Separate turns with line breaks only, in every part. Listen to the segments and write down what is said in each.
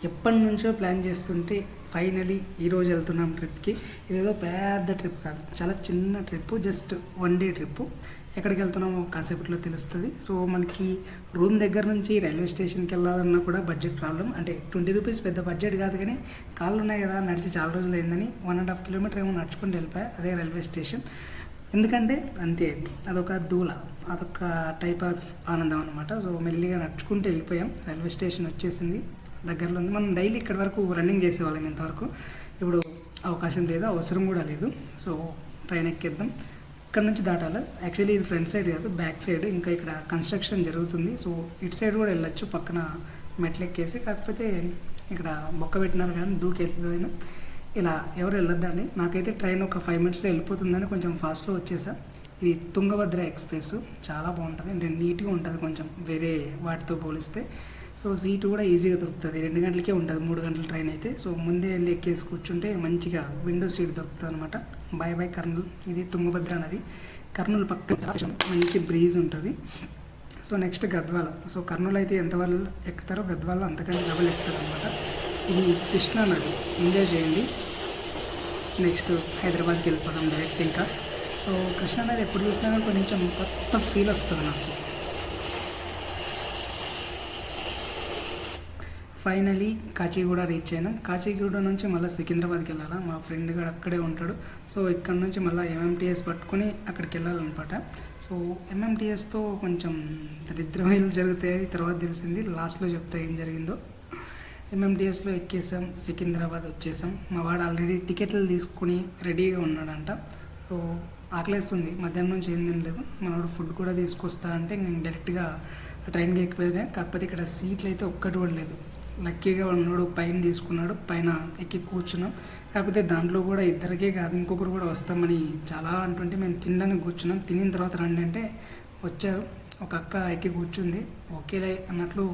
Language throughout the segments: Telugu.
ఎప్పటి నుంచో ప్లాన్ చేస్తుంటే ఫైనలీ ఈరోజు వెళ్తున్నాం ట్రిప్కి. ఇదేదో పెద్ద ట్రిప్ కాదు, చాలా చిన్న ట్రిప్, జస్ట్ 1 డే ట్రిప్. ఎక్కడికి వెళ్తున్నామో కాసేపట్లో తెలుస్తుంది. సో మనకి రూమ్ దగ్గర నుంచి రైల్వే స్టేషన్కి వెళ్ళాలన్నా కూడా బడ్జెట్ ప్రాబ్లం. అంటే 20 రూపీస్ పెద్ద బడ్జెట్ కాదు, కానీ కాళ్ళు ఉన్నాయి కదా, నడిచి చాలా రోజులు అయిందని 1.5 కిలోమీటర్ ఏమో నడుచుకుంటూ వెళ్ళిపోయా. అదే రైల్వే స్టేషన్. ఎందుకంటే అంతే, అదొక దూల, అదొక టైప్ ఆఫ్ ఆనందం అనమాట. సో మెల్లిగా నడుచుకుంటూ వెళ్ళిపోయాం. రైల్వే స్టేషన్ వచ్చేసింది, దగ్గరలో ఉంది. మనం డైలీ ఇక్కడి వరకు రన్నింగ్ చేసేవాళ్ళం ఇంతవరకు. ఇప్పుడు అవకాశం లేదు, అవసరం కూడా లేదు. సో ట్రైన్ ఎక్కేద్దాం. ఇక్కడ నుంచి దాటాలి. యాక్చువల్లీ ఇది ఫ్రంట్ సైడ్ కాదు, బ్యాక్ సైడ్. ఇంకా ఇక్కడ కన్స్ట్రక్షన్ జరుగుతుంది. సో ఇటు సైడ్ కూడా వెళ్ళొచ్చు, పక్కన మెట్లు ఎక్కేసి. కాకపోతే ఇక్కడ బొక్క పెట్టినారు కానీ దూకెళ్ళిపోయినా ఇలా ఎవరు వెళ్ళొద్దండి. నాకైతే ట్రైన్ ఒక 5 మినిట్స్లో వెళ్ళిపోతుందని కొంచెం ఫాస్ట్లో వచ్చేసా. ఇది తుంగభద్ర ఎక్స్ప్రెస్, చాలా బాగుంటుంది. అంటే నీట్గా ఉంటుంది కొంచెం వేరే వాటితో పోలిస్తే. సో సీటు కూడా ఈజీగా దొరుకుతుంది. 2 గంటలకే ఉంటుంది, 3 గంటల ట్రైన్ అయితే. సో ముందే వెళ్ళి ఎక్కేసి కూర్చుంటే మంచిగా విండో సీట్ దొరుకుతుంది అనమాట. బై కర్నూలు. ఇది తుంగభద్ర నది, కర్నూలు పక్కన మంచి బ్రీజ్ ఉంటుంది. So next Gadwal. So Kurnool అయితే ఎంతవరకు ఎక్కుతారో గద్వాలలో అంతకంటే డబల్ ఎక్కుతారు అనమాట. ఇది కృష్ణా నది, ఎంజాయ్ చేయండి. నెక్స్ట్ హైదరాబాద్కి వెళ్ళిపోదాం డైరెక్ట్. ఇంకా సో కృష్ణా నది ఎప్పుడు చూసినా కొంచెం కొత్త ఫీల్ వస్తుంది నాకు. ఫైనలీ కాచిగూడ రీచ్ అయినాం. కాచిగూడ నుంచి మళ్ళీ సికింద్రాబాద్కి వెళ్ళాలా. మా ఫ్రెండ్ కూడా అక్కడే ఉంటాడు. సో ఇక్కడ నుంచి మళ్ళీ ఎంఎంటీఎస్ పట్టుకొని అక్కడికి వెళ్ళాలన్నమాట. సో ఎంఎంటీఎస్తో కొంచెం దరిద్రమైలు జరుగుతాయి, తర్వాత తెలిసింది. లాస్ట్లో చెప్తా ఏం జరిగిందో. ఎంఎంటీఎస్లో ఎక్కేసాం, సికింద్రాబాద్ వచ్చేసాం. మా వాడు ఆల్రెడీ టికెట్లు తీసుకుని రెడీగా ఉన్నాడంట. సో ఆకలేస్తుంది, మధ్యాహ్నం నుంచి ఏం తినలేదు. మనవాడు ఫుడ్ కూడా తీసుకొస్తా అంటే నేను డైరెక్ట్గా ట్రైన్కి ఎక్కిపోయినా. కాకపోతే ఇక్కడ సీట్లు అయితే ఒక్కటి కూడా లేదు. లక్కీగా ఉన్నాడు, పైన తీసుకున్నాడు, పైన ఎక్కి కూర్చున్నాం. కాకపోతే దాంట్లో కూడా ఇద్దరికే కాదు, ఇంకొకరు కూడా వస్తామని చాలా అంటుంటే మేము తినడానికి కూర్చున్నాం. తినిన తర్వాత రండి అంటే వచ్చారు. ఒక అక్క ఎక్కి కూర్చుంది, ఓకేలే అన్నట్లు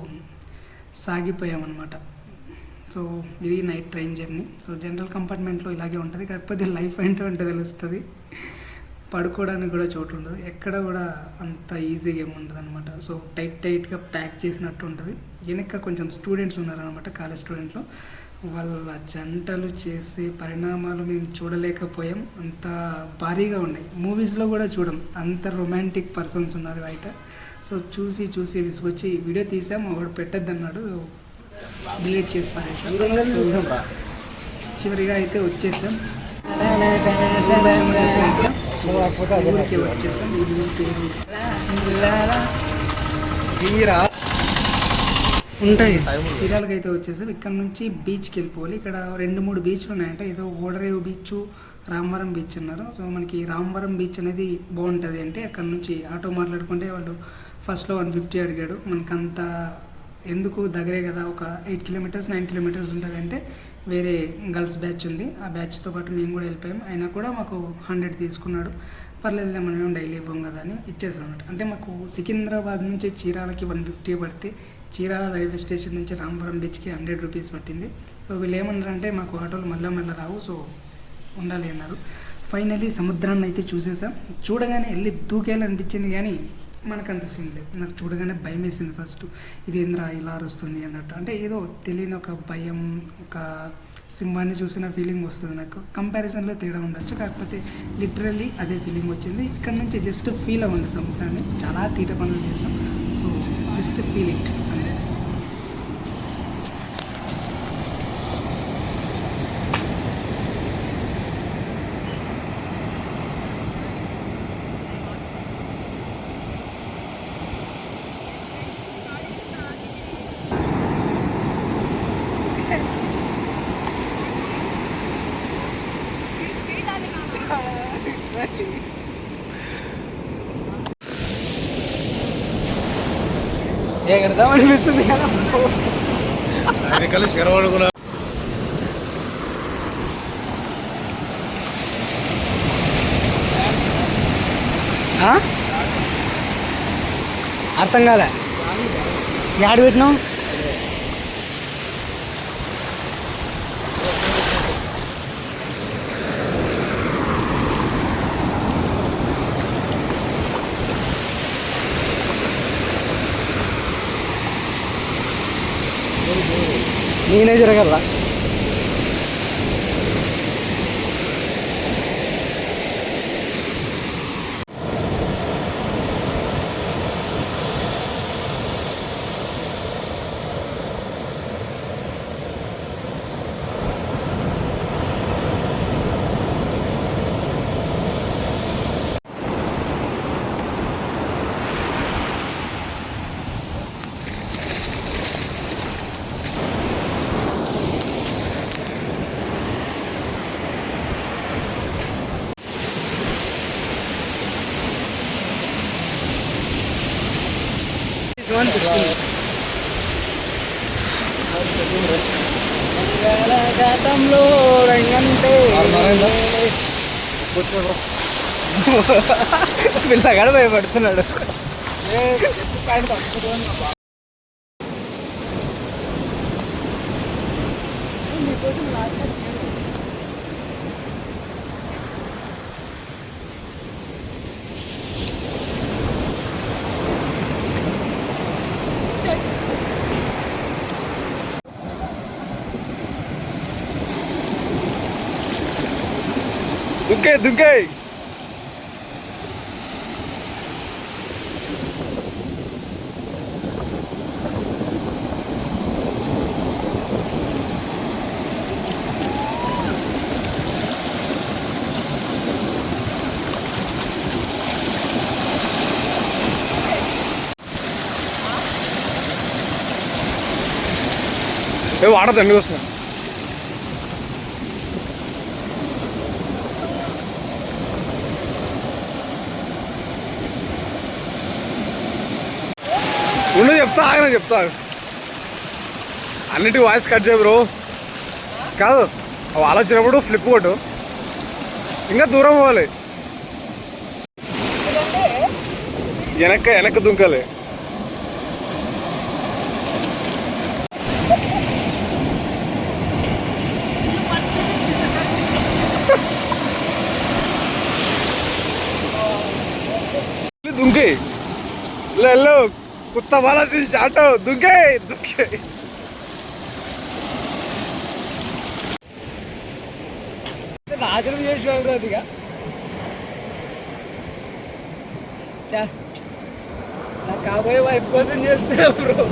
సాగిపోయామన్నమాట. సో ఇది night train journey. So general కంపార్ట్మెంట్లో ఇలాగే ఉంటుంది. కాకపోతే లైఫ్ అంటే తెలుస్తుంది. పడుకోవడానికి కూడా చోటు ఉండదు, ఎక్కడ కూడా అంత ఈజీగా ఏమి ఉండదు అనమాట. సో టైట్గా ప్యాక్ చేసినట్టు ఉంటుంది. వెనక కొంచెం స్టూడెంట్స్ ఉన్నారనమాట, కాలేజ్ స్టూడెంట్లు. వాళ్ళ జంటలు చేసే పరిణామాలు మేము చూడలేకపోయాం, అంత భారీగా ఉన్నాయి. మూవీస్లో కూడా చూడం, అంత రొమాంటిక్ పర్సన్స్ ఉన్నారు బయట. సో చూసి విసుకొచ్చి వీడియో తీసాం. వాడు పెట్టద్దన్నాడు, డిలీట్ చేసి పారేసాం. చివరిగా అయితే వచ్చేసాం, ఊరికి వచ్చేసాం. ఈ ఊరి పేరు ఉంటాయి, చీరాలకి అయితే వచ్చేసాం. ఇక్కడ నుంచి బీచ్కి వెళ్ళిపోవాలి. ఇక్కడ 2-3 బీచ్లు ఉన్నాయంట. ఏదో ఓడరేవు బీచ్, రామవరం బీచ్ అన్నారు. సో మనకి రామవరం బీచ్ అనేది బాగుంటుంది. అంటే అక్కడ నుంచి ఆటో మాట్లాడుకుంటే వాళ్ళు ఫస్ట్లో 150 అడిగాడు. మనకంత ఎందుకు, దగ్గరే కదా, ఒక 8 కిలోమీటర్స్ 9 కిలోమీటర్స్ ఉంటుంది. అంటే వేరే గర్ల్స్ బ్యాచ్ ఉంది, ఆ బ్యాచ్తో పాటు మేము కూడా వెళ్ళిపోయాం. అయినా కూడా మాకు 100 తీసుకున్నాడు. పర్లేదులే, మనం డైలీ ఇవ్వం కదా అని ఇచ్చేసాం అన్నమాట. అంటే మాకు సికింద్రాబాద్ నుంచి చీరాలకి 150 పడితే, చీరాల రైల్వే స్టేషన్ నుంచి రామవరం బీచ్కి 100 రూపీస్ పట్టింది. సో వీళ్ళు ఏమన్నారంటే మాకు ఆటోలు మళ్ళీ రావు, సో ఉండాలి అన్నారు. ఫైనలీ సముద్రాన్ని అయితే చూసేసాం. చూడగానే వెళ్ళి దూకేయాలనిపించింది, కానీ మనకు అంత సీన్ లేదు. నాకు చూడగానే భయం వేసింది ఫస్ట్. ఇది ఏంద్రా ఇలా అరుస్తుంది అన్నట్టు. అంటే ఏదో తెలియని ఒక భయం, ఒక సింహాన్ని చూసిన ఫీలింగ్ వస్తుంది నాకు. కంపారిజన్లో తేడా ఉండొచ్చు, కాకపోతే లిటరల్లీ అదే ఫీలింగ్ వచ్చింది. ఇక్కడ నుంచి జస్ట్ ఫీల్ అవ్వండి సముద్రాన్ని. చాలా తీట పనులు చేస్తాం. సో జస్ట్ ఫీల్ ఇట్ అంతే. అనిపిస్తుంది కదా శరవాడు కూడా. అర్థం కాలే, యాడ్ పెట్టినావు. నేనే జరగల. గతంలో రంగంటే పిల్లగాడు భయపడుతున్నాడు.
దుంకే దుంకే వాడదండి వస్తుంది. ఉండు చెప్తా, ఆయన చెప్తా. అన్నిటి వాయిస్ కట్ చేయ బ్రో. కాదు వాళ్ళు వచ్చినప్పుడు ఫ్లిప్ కొట్టు, ఇంకా దూరం పోవాలి. వెనక్కి దుంకాలి. దుంకి వెళ్ళు, కుత్త బాలా ఆటో దుంకే దుంకే.
నాశనం చేసి అదిగా నా కాబోయే వైఫ్ కోసం చేస్తున్నా బ్రో.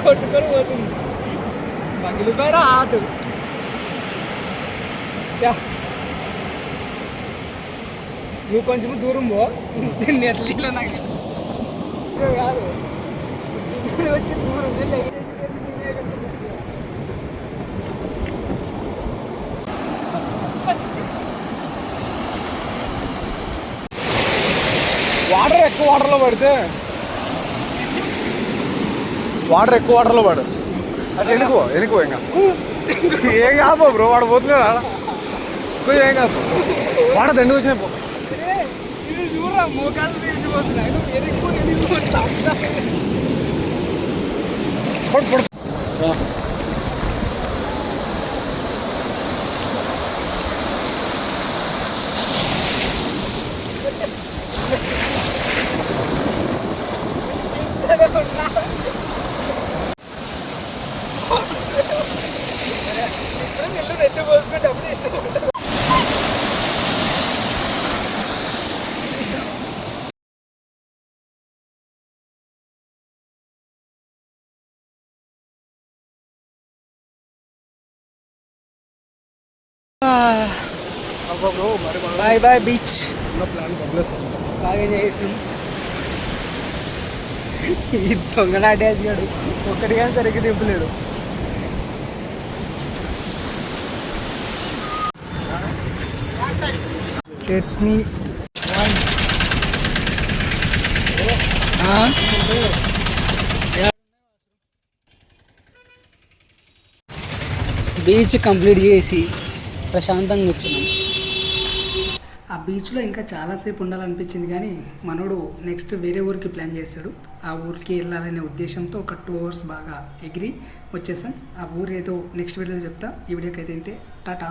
కొట్టుకొని పోతుంది, పగిలిపోయారా ఆటు. నువ్వు కొంచెం దూరం పో, నెట్లీలో నాకు కాదు వచ్చి దూరం
వాటర్ ఎక్కువ వాటర్లో పడితే పడు. అట్లా ఎనుకో ఇంకా ఏం కాదు బ్రో, వాడు పోతున్నాడు. ఏం కాదు, వాడ దండి వచ్చినా పో.
చూడరా మోకాలు తిరిగిపోతున్నాయి. ఎత్తు పోసుకుంటే అప్పుడు ఇస్తూ ఉంటాను. బాయ్ బాయ్ బీచ్. బాగా చేసినాం. ఈ దొంగలాడేసాడు, ఒక్కడిగా సరిగ్గా దింపలేడు. చట్నీ బీచ్ కంప్లీట్ చేసి ప్రశాంతంగా వచ్చినాం. ఆ బీచ్లో ఇంకా చాలాసేపు ఉండాలనిపించింది, కానీ మనోడు నెక్స్ట్ వేరే ఊరికి ప్లాన్ చేశాడు. ఆ ఊరికి వెళ్ళాలనే ఉద్దేశంతో ఒక 2 hours బాగా ఎగిరి వచ్చేసాం. ఆ ఊరు ఏదో నెక్స్ట్ వీడియోలో చెప్తా. ఈ వీడియోకి అయితే టాటా.